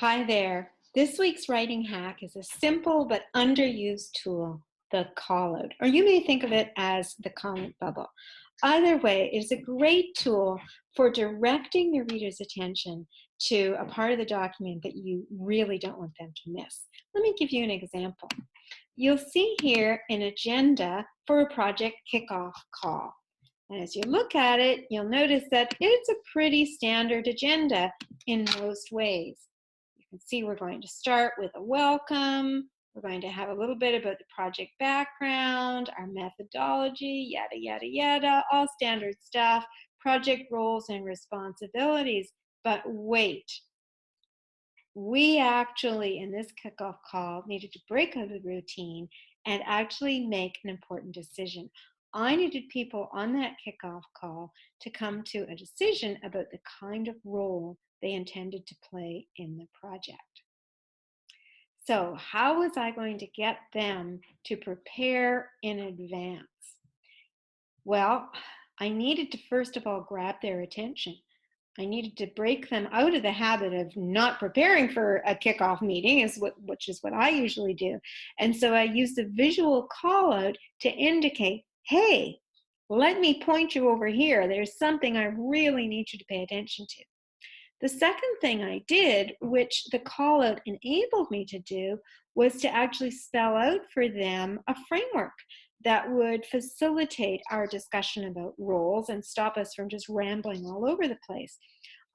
Hi there. This week's writing hack is a simple but underused tool, the callout, or you may think of it as the comment bubble. Either way, it is a great tool for directing the reader's attention to a part of the document that you really don't want them to miss. Let me give you an example. You'll see here an agenda for a project kickoff call. And as you look at it, you'll notice that it's a pretty standard agenda in most ways. You can see we're going to start with a welcome. We're going to have a little bit about the project background, our methodology, yada, yada, yada, all standard stuff, project roles and responsibilities. But wait, we actually, in this kickoff call, needed to break out of the routine and actually make an important decision. I needed people on that kickoff call to come to a decision about the kind of role they intended to play in the project. So, how was I going to get them to prepare in advance? Well, I needed to first of all grab their attention. I needed to break them out of the habit of not preparing for a kickoff meeting, which is what I usually do. And so I used the visual call out to indicate, hey, let me point you over here. There's something I really need you to pay attention to. The second thing I did, which the call out enabled me to do, was to actually spell out for them a framework that would facilitate our discussion about roles and stop us from just rambling all over the place.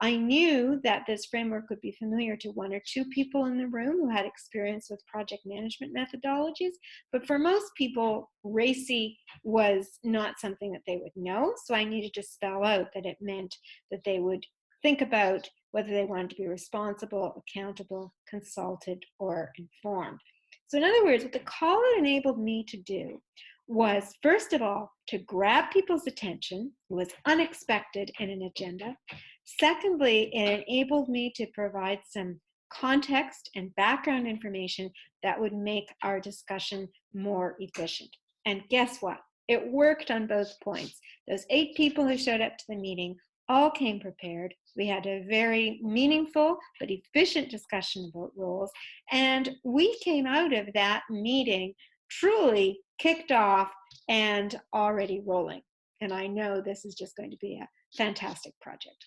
I knew that this framework would be familiar to one or two people in the room who had experience with project management methodologies, but for most people, RACI was not something that they would know, so I needed to spell out that it meant that they would think about whether they wanted to be responsible, accountable, consulted, or informed. So in other words, what the call-out enabled me to do was, first of all, to grab people's attention. It was unexpected in an agenda. Secondly, it enabled me to provide some context and background information that would make our discussion more efficient. And guess what? It worked on both points. Those 8 people who showed up to the meeting all came prepared. We had a very meaningful but efficient discussion about roles, and we came out of that meeting truly kicked off and already rolling. And I know this is just going to be a fantastic project.